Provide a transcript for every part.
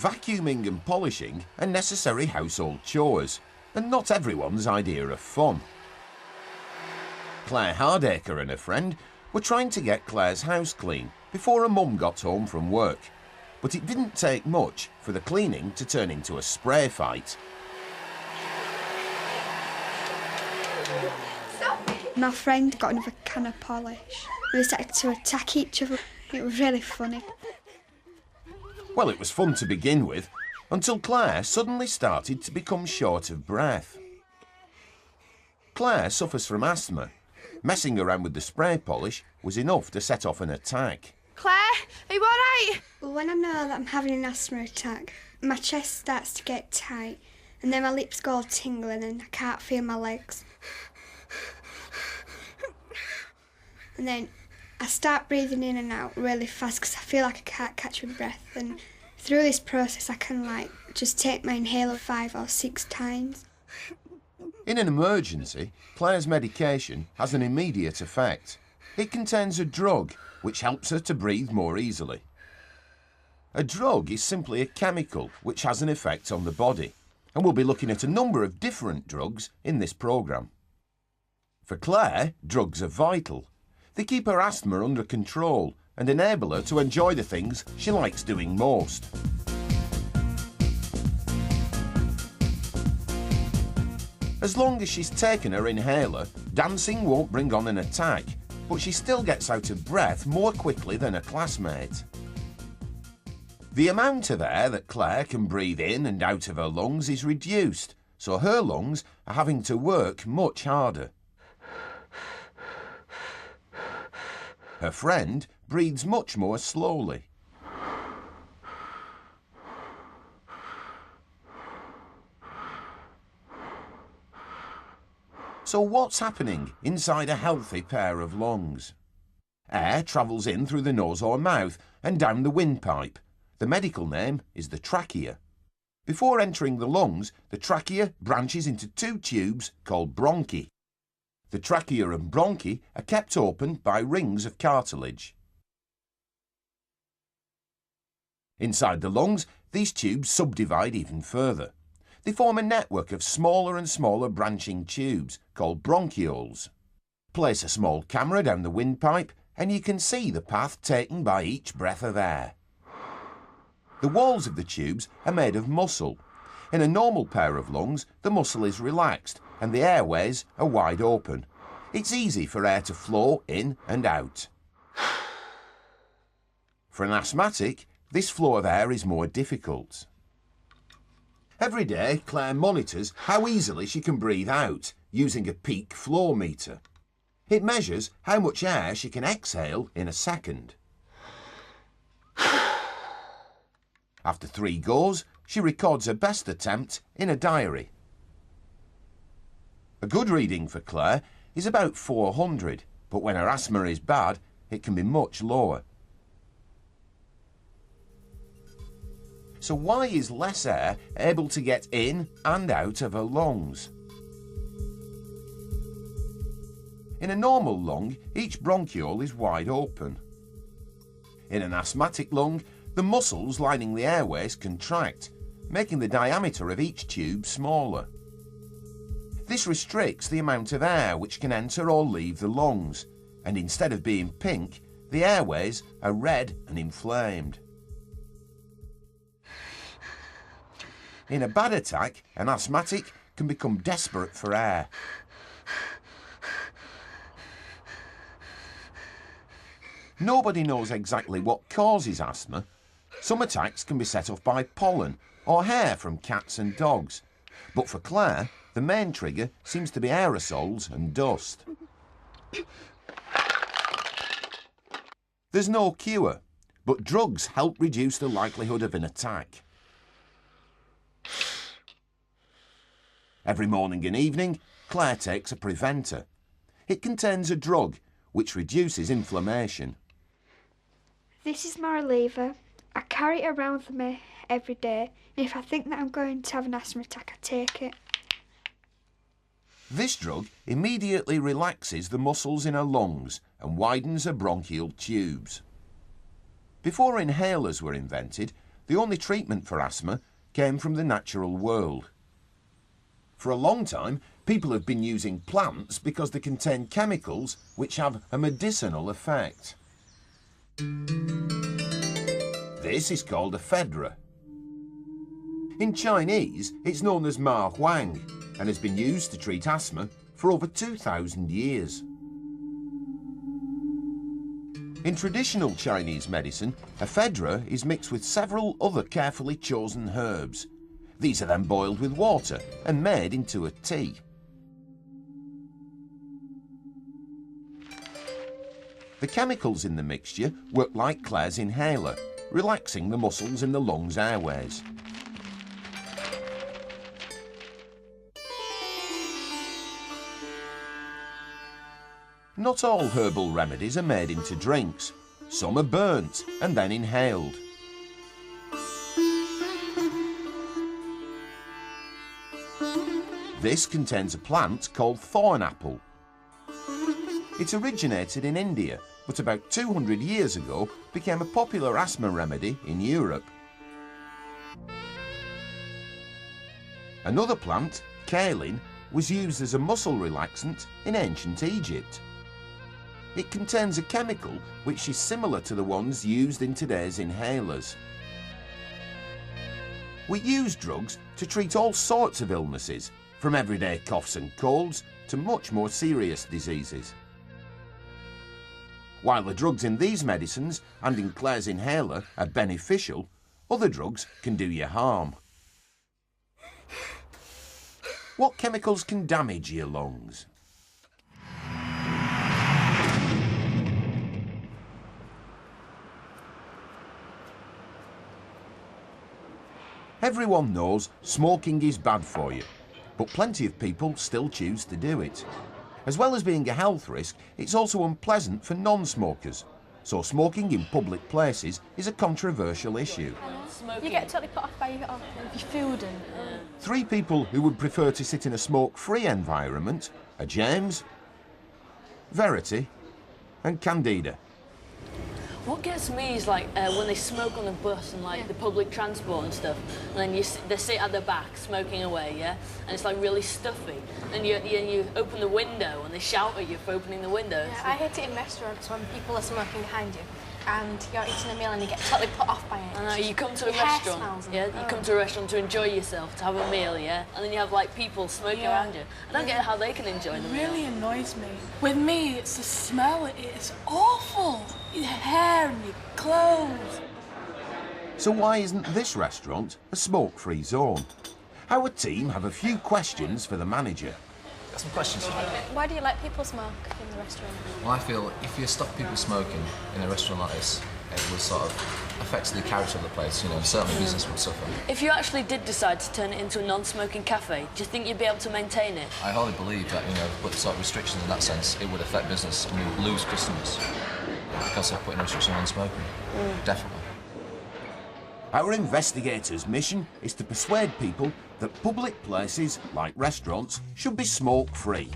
Vacuuming and polishing are necessary household chores, and not everyone's idea of fun. Claire Hardacre and her friend were trying to get Claire's house clean before her mum got home from work, but it didn't take much for the cleaning to turn into a spray fight. My friend got another can of polish. We started to attack each other. It was really funny. Well, it was fun to begin with, until Claire suddenly started to become short of breath. Claire suffers from asthma. Messing around with the spray polish was enough to set off an attack. Claire, are you all right? Well, when I know that I'm having an asthma attack, my chest starts to get tight, and then my lips go all tingling and I can't feel my legs. And then I start breathing in and out really fast because I feel like I can't catch my breath. And through this process, I can just take my inhaler 5 or 6 times. In an emergency, Claire's medication has an immediate effect. It contains a drug which helps her to breathe more easily. A drug is simply a chemical which has an effect on the body, and we'll be looking at a number of different drugs in this programme. For Claire, drugs are vital. They keep her asthma under control and enable her to enjoy the things she likes doing most. As long as she's taken her inhaler, dancing won't bring on an attack, but she still gets out of breath more quickly than a classmate. The amount of air that Claire can breathe in and out of her lungs is reduced, so her lungs are having to work much harder. Her friend breathes much more slowly. So what's happening inside a healthy pair of lungs? Air travels in through the nose or mouth and down the windpipe. The medical name is the trachea. Before entering the lungs, the trachea branches into 2 tubes called bronchi. The trachea and bronchi are kept open by rings of cartilage. Inside the lungs, these tubes subdivide even further. They form a network of smaller and smaller branching tubes called bronchioles. Place a small camera down the windpipe and you can see the path taken by each breath of air. The walls of the tubes are made of muscle. In a normal pair of lungs, the muscle is relaxed and the airways are wide open. It's easy for air to flow in and out. For an asthmatic, this flow of air is more difficult. Every day, Claire monitors how easily she can breathe out using a peak flow meter. It measures how much air she can exhale in a second. After 3 goes, she records her best attempt in a diary. A good reading for Claire is about 400, but when her asthma is bad, it can be much lower. So why is less air able to get in and out of her lungs? In a normal lung, each bronchiole is wide open. In an asthmatic lung, the muscles lining the airways contract, making the diameter of each tube smaller. This restricts the amount of air which can enter or leave the lungs, and instead of being pink, the airways are red and inflamed. In a bad attack, an asthmatic can become desperate for air. Nobody knows exactly what causes asthma. Some attacks can be set off by pollen or hair from cats and dogs. But for Claire, the main trigger seems to be aerosols and dust. There's no cure, but drugs help reduce the likelihood of an attack. Every morning and evening, Claire takes a preventer. It contains a drug which reduces inflammation. This is my reliever. I carry it around with me every day, and if I think that I'm going to have an asthma attack, I take it. This drug immediately relaxes the muscles in her lungs and widens her bronchial tubes. Before inhalers were invented, the only treatment for asthma came from the natural world. For a long time, people have been using plants because they contain chemicals which have a medicinal effect. This is called ephedra. In Chinese, it's known as ma huang and has been used to treat asthma for over 2,000 years. In traditional Chinese medicine, ephedra is mixed with several other carefully chosen herbs. These are then boiled with water and made into a tea. The chemicals in the mixture work like Claire's inhaler, relaxing the muscles in the lungs' airways. Not all herbal remedies are made into drinks. Some are burnt and then inhaled. This contains a plant called thorn apple. It originated in India, but about 200 years ago became a popular asthma remedy in Europe. Another plant, kaolin, was used as a muscle relaxant in ancient Egypt. It contains a chemical which is similar to the ones used in today's inhalers. We use drugs to treat all sorts of illnesses, from everyday coughs and colds to much more serious diseases. While the drugs in these medicines and in Claire's inhaler are beneficial, other drugs can do you harm. What chemicals can damage your lungs? Everyone knows smoking is bad for you, but plenty of people still choose to do it. As well as being a health risk, it's also unpleasant for non-smokers, so smoking in public places is a controversial issue. You get totally put off by your food and... 3 people who would prefer to sit in a smoke-free environment are James, Verity and Candida. What gets me is like when they smoke on the bus and like the public transport and stuff, and then they sit at the back smoking away, yeah, and it's like really stuffy. And you open the window and they shout at you for opening the window. Yeah, I hate it in restaurants when people are smoking behind you, and you're eating a meal and you get totally put off by it. I know, you come to a Your hair restaurant, smells yeah, you come to a restaurant to enjoy yourself, to have a meal, yeah, and then you have like people smoking around you. I don't get how they can enjoy the meal. It really annoys me. With me, it's the smell. It's awful. Your hair and your clothes. So why isn't this restaurant a smoke-free zone? Our team have a few questions for the manager. Got some questions for you. Why do you let people smoke in the restaurant? Well, I feel if you stop people smoking in a restaurant like this, it will sort of affect the character of the place, you know, and certainly business would suffer. If you actually did decide to turn it into a non-smoking cafe, do you think you'd be able to maintain it? I wholly believe that, you know, with sort of restrictions in that sense, it would affect business and you would lose customers because of putting restrictions on smoking. Definitely. Our investigators' mission is to persuade people that public places, like restaurants, should be smoke-free.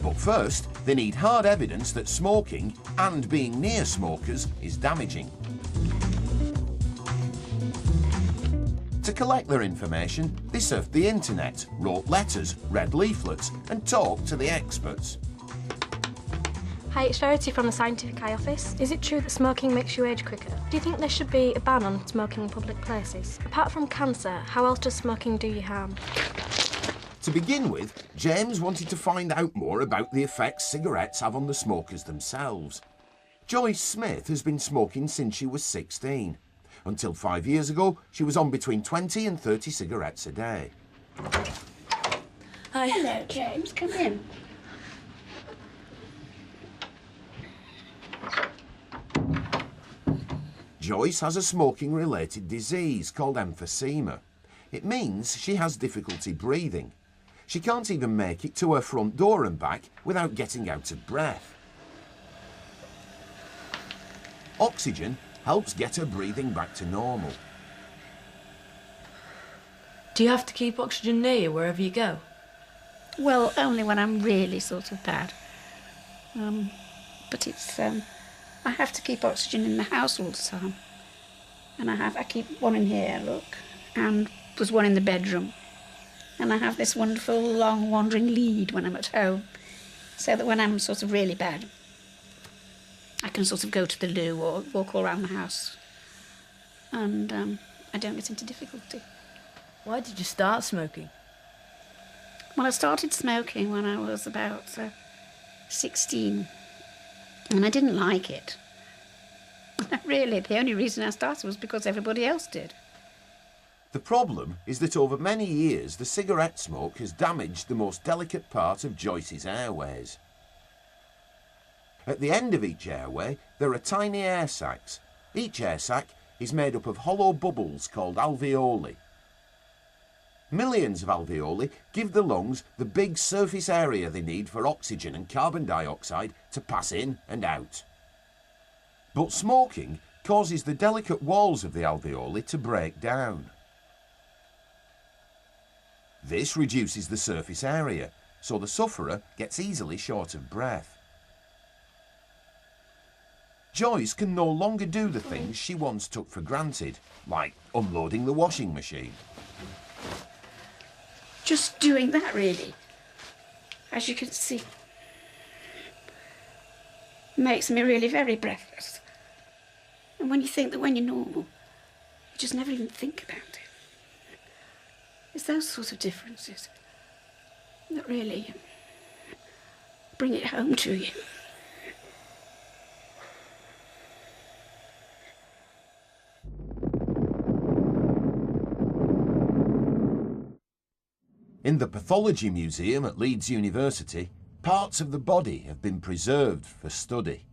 But first, they need hard evidence that smoking and being near smokers is damaging. To collect their information, they surfed the internet, wrote letters, read leaflets, and talked to the experts. Hi, it's Verity from the Scientific Eye Office. Is it true that smoking makes you age quicker? Do you think there should be a ban on smoking in public places? Apart from cancer, how else does smoking do you harm? To begin with, James wanted to find out more about the effects cigarettes have on the smokers themselves. Joyce Smith has been smoking since she was 16. Until 5 years ago, she was on between 20 and 30 cigarettes a day. Hi. Hello, James. Come in. Joyce has a smoking-related disease called emphysema. It means she has difficulty breathing. She can't even make it to her front door and back without getting out of breath. Oxygen helps get her breathing back to normal. Do you have to keep oxygen near you wherever you go? Well, only when I'm really sort of bad. But it's I have to keep oxygen in the house all the time. And I keep one in here, look, and there's one in the bedroom. And I have this wonderful long wandering lead when I'm at home, so that when I'm sort of really bad, I can sort of go to the loo or walk all around the house. And I don't get into difficulty. Why did you start smoking? Well, I started smoking when I was about 16, and I didn't like it. Really, the only reason I started was because everybody else did. The problem is that over many years the cigarette smoke has damaged the most delicate part of Joyce's airways. At the end of each airway there are tiny air sacs. Each air sac is made up of hollow bubbles called alveoli. Millions of alveoli give the lungs the big surface area they need for oxygen and carbon dioxide to pass in and out. But smoking causes the delicate walls of the alveoli to break down. This reduces the surface area, so the sufferer gets easily short of breath. Joyce can no longer do the things she once took for granted, like unloading the washing machine. Just doing that, really, as you can see, makes me really very breathless. And when you think that when you're normal, you just never even think about it. It's those sorts of differences that really bring it home to you. In the Pathology Museum at Leeds University, parts of the body have been preserved for study.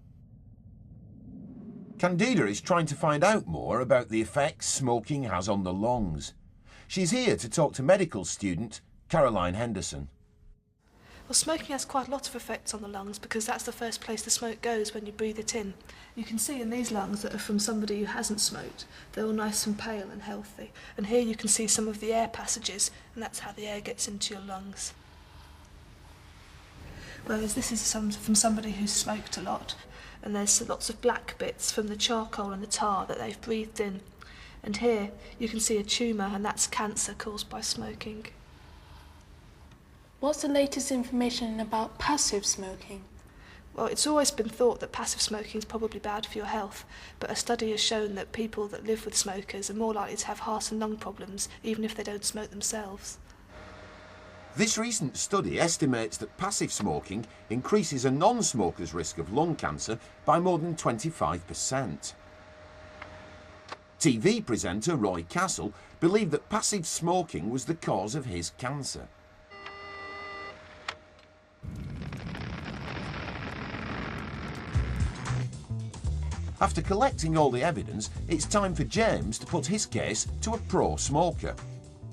Candida is trying to find out more about the effects smoking has on the lungs. She's here to talk to medical student Caroline Henderson. Well, smoking has quite a lot of effects on the lungs because that's the first place the smoke goes when you breathe it in. You can see in these lungs that are from somebody who hasn't smoked. They're all nice and pale and healthy. And here you can see some of the air passages, and that's how the air gets into your lungs. Whereas this is from somebody who's smoked a lot, and there's lots of black bits from the charcoal and the tar that they've breathed in. And here you can see a tumour, and that's cancer caused by smoking. What's the latest information about passive smoking? Well, it's always been thought that passive smoking is probably bad for your health, but a study has shown that people that live with smokers are more likely to have heart and lung problems, even if they don't smoke themselves. This recent study estimates that passive smoking increases a non-smoker's risk of lung cancer by more than 25%. TV presenter Roy Castle believed that passive smoking was the cause of his cancer. After collecting all the evidence, it's time for James to put his case to a pro-smoker.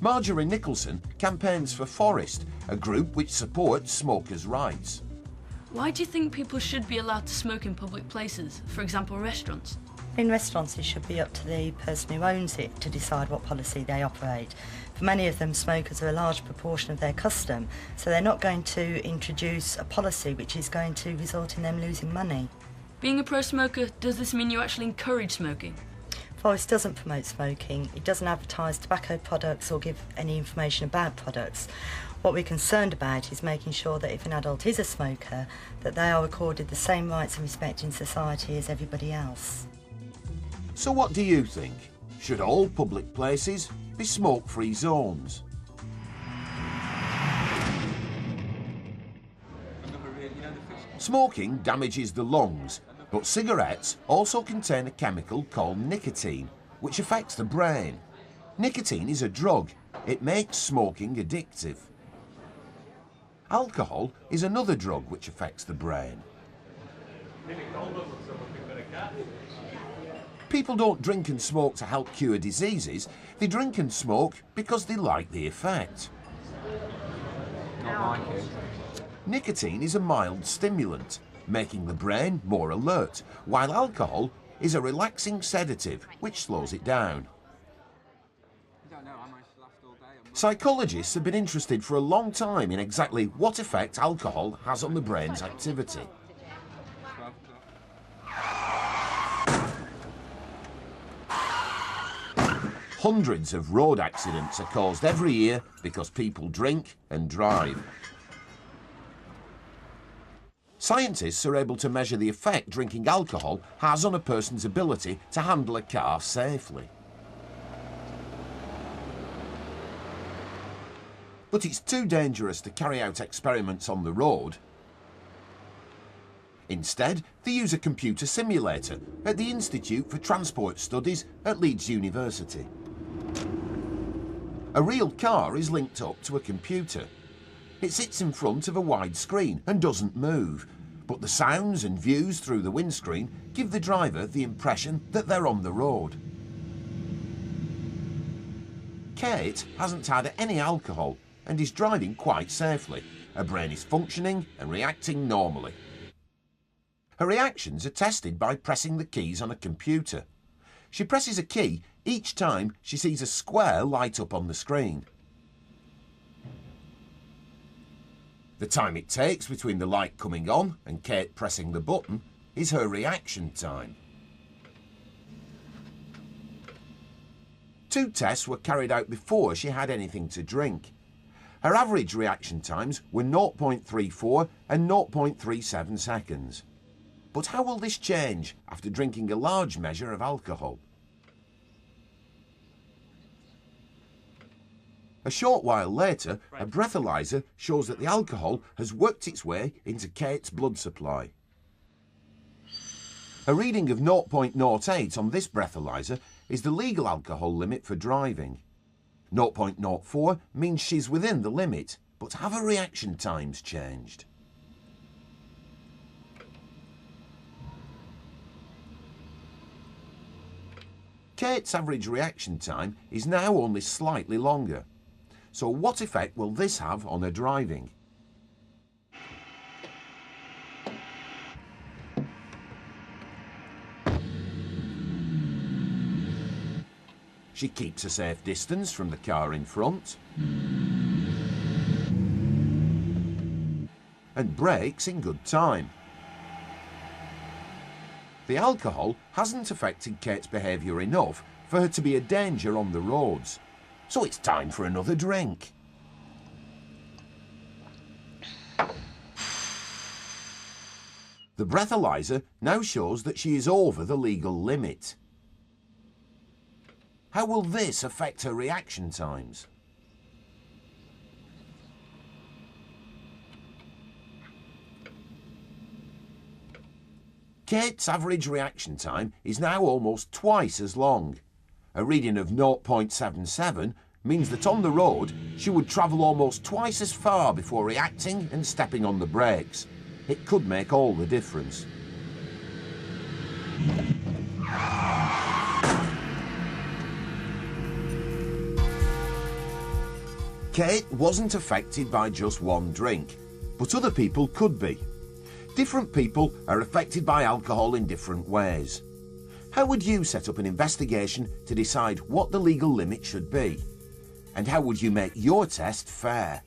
Marjorie Nicholson campaigns for Forest, a group which supports smokers' rights. Why do you think people should be allowed to smoke in public places, for example restaurants? In restaurants, it should be up to the person who owns it to decide what policy they operate. For many of them, smokers are a large proportion of their custom, so they're not going to introduce a policy which is going to result in them losing money. Being a pro-smoker, does this mean you actually encourage smoking? Forest doesn't promote smoking. It doesn't advertise tobacco products or give any information about products. What we're concerned about is making sure that if an adult is a smoker, that they are accorded the same rights and respect in society as everybody else. So what do you think? Should all public places be smoke-free zones? Smoking damages the lungs, but cigarettes also contain a chemical called nicotine, which affects the brain. Nicotine is a drug. It makes smoking addictive. Alcohol is another drug which affects the brain. People don't drink and smoke to help cure diseases. They drink and smoke because they like the effect. Not like it. Nicotine is a mild stimulant, making the brain more alert, while alcohol is a relaxing sedative, which slows it down. Psychologists have been interested for a long time in exactly what effect alcohol has on the brain's activity. Hundreds of road accidents are caused every year because people drink and drive. Scientists are able to measure the effect drinking alcohol has on a person's ability to handle a car safely. But it's too dangerous to carry out experiments on the road. Instead, they use a computer simulator at the Institute for Transport Studies at Leeds University. A real car is linked up to a computer. It sits in front of a wide screen and doesn't move, but the sounds and views through the windscreen give the driver the impression that they're on the road. Kate hasn't had any alcohol and is driving quite safely. Her brain is functioning and reacting normally. Her reactions are tested by pressing the keys on a computer. She presses a key each time she sees a square light up on the screen. The time it takes between the light coming on and Kate pressing the button is her reaction time. 2 tests were carried out before she had anything to drink. Her average reaction times were 0.34 and 0.37 seconds. But how will this change after drinking a large measure of alcohol? A short while later, a breathalyzer shows that the alcohol has worked its way into Kate's blood supply. A reading of 0.08 on this breathalyzer is the legal alcohol limit for driving. 0.04 means she's within the limit, but have her reaction times changed? Kate's average reaction time is now only slightly longer. So what effect will this have on her driving? She keeps a safe distance from the car in front and brakes in good time. The alcohol hasn't affected Kate's behaviour enough for her to be a danger on the roads. So it's time for another drink. The breathalyzer now shows that she is over the legal limit. How will this affect her reaction times? Kate's average reaction time is now almost twice as long. A reading of 0.77 means that on the road she would travel almost twice as far before reacting and stepping on the brakes. It could make all the difference. Kate wasn't affected by just one drink, but other people could be. Different people are affected by alcohol in different ways. How would you set up an investigation to decide what the legal limit should be? And how would you make your test fair?